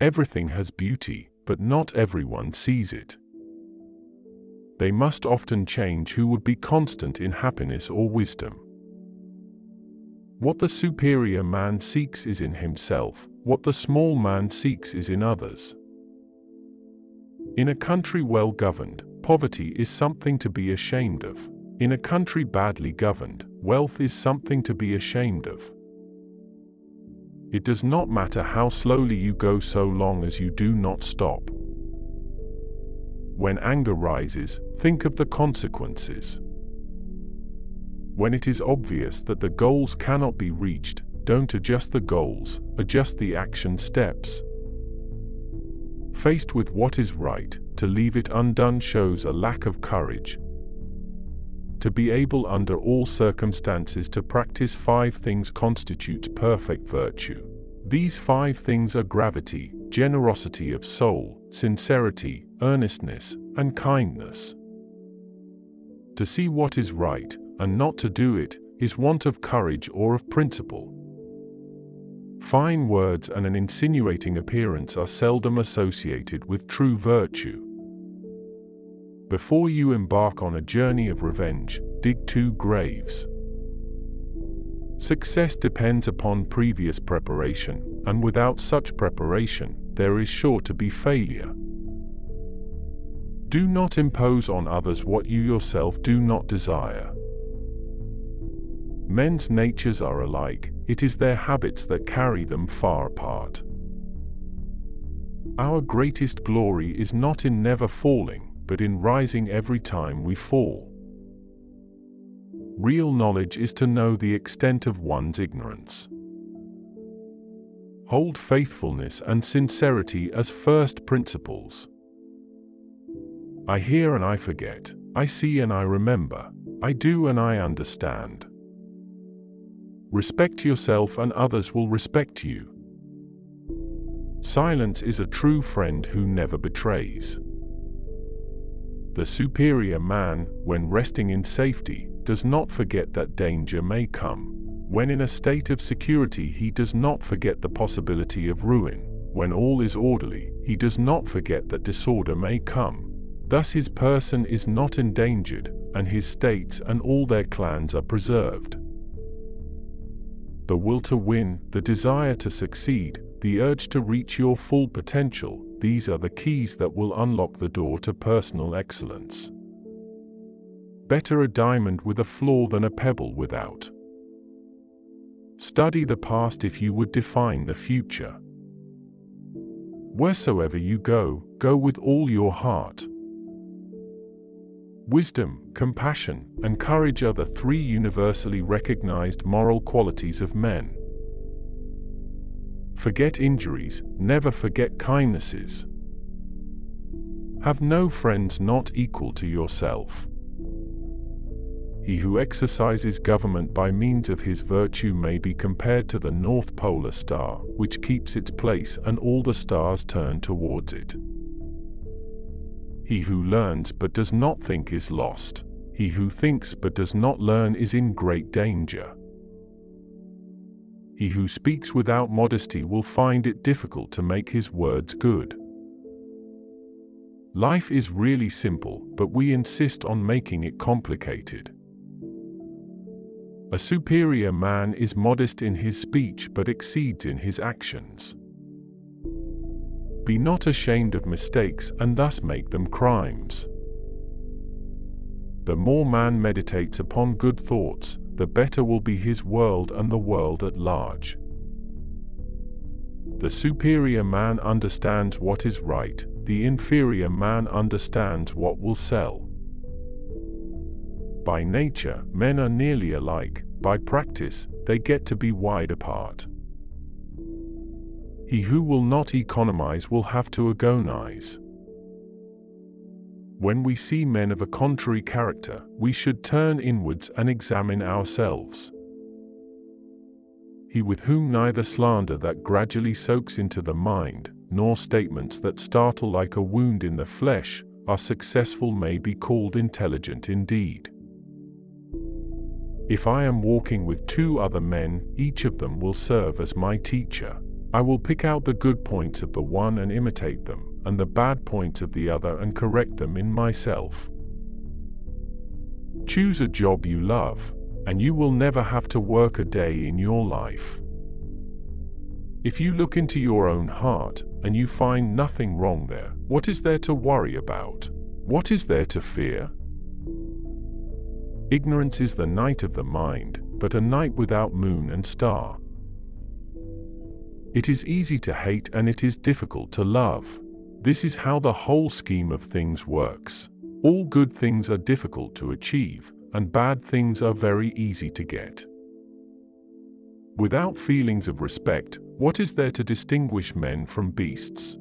Everything has beauty, but not everyone sees it. They must often change who would be constant in happiness or wisdom. What the superior man seeks is in himself, what the small man seeks is in others. In a country well governed, poverty is something to be ashamed of. In a country badly governed, wealth is something to be ashamed of. It does not matter how slowly you go so long as you do not stop. When anger rises, think of the consequences. When it is obvious that the goals cannot be reached, don't adjust the goals, adjust the action steps. Faced with what is right, to leave it undone shows a lack of courage. To be able under all circumstances to practice 5 things constitutes perfect virtue. These 5 things are gravity, generosity of soul, sincerity, earnestness, and kindness. To see what is right, and not to do it, is want of courage or of principle. Fine words and an insinuating appearance are seldom associated with true virtue. Before you embark on a journey of revenge, dig 2 graves. Success depends upon previous preparation, and without such preparation, there is sure to be failure. Do not impose on others what you yourself do not desire. Men's natures are alike, it is their habits that carry them far apart. Our greatest glory is not in never falling, but in rising every time we fall. Real knowledge is to know the extent of one's ignorance. Hold faithfulness and sincerity as first principles. I hear and I forget, I see and I remember, I do and I understand. Respect yourself and others will respect you. Silence is a true friend who never betrays. The superior man, when resting in safety, does not forget that danger may come. When in a state of security, he does not forget the possibility of ruin. When all is orderly, he does not forget that disorder may come. Thus his person is not endangered, and his states and all their clans are preserved. The will to win, the desire to succeed, the urge to reach your full potential, these are the keys that will unlock the door to personal excellence. Better a diamond with a flaw than a pebble without. Study the past if you would define the future. Wheresoever you go, go with all your heart. Wisdom, compassion, and courage are the 3 universally recognized moral qualities of men. Forget injuries, never forget kindnesses. Have no friends not equal to yourself. He who exercises government by means of his virtue may be compared to the North Polar Star, which keeps its place and all the stars turn towards it. He who learns but does not think is lost. He who thinks but does not learn is in great danger. He who speaks without modesty will find it difficult to make his words good. Life is really simple, but we insist on making it complicated. A superior man is modest in his speech but exceeds in his actions. Be not ashamed of mistakes and thus make them crimes. The more man meditates upon good thoughts, the better will be his world and the world at large. The superior man understands what is right, the inferior man understands what will sell. By nature, men are nearly alike, by practice, they get to be wide apart. He who will not economize will have to agonize. When we see men of a contrary character, we should turn inwards and examine ourselves. He with whom neither slander that gradually soaks into the mind, nor statements that startle like a wound in the flesh, are successful may be called intelligent indeed. If I am walking with 2 other men, each of them will serve as my teacher. I will pick out the good points of the one and imitate them, and the bad points of the other and correct them in myself. Choose a job you love, and you will never have to work a day in your life. If you look into your own heart, and you find nothing wrong there, what is there to worry about? What is there to fear? Ignorance is the night of the mind, but a night without moon and star. It is easy to hate and it is difficult to love. This is how the whole scheme of things works. All good things are difficult to achieve, and bad things are very easy to get. Without feelings of respect, what is there to distinguish men from beasts?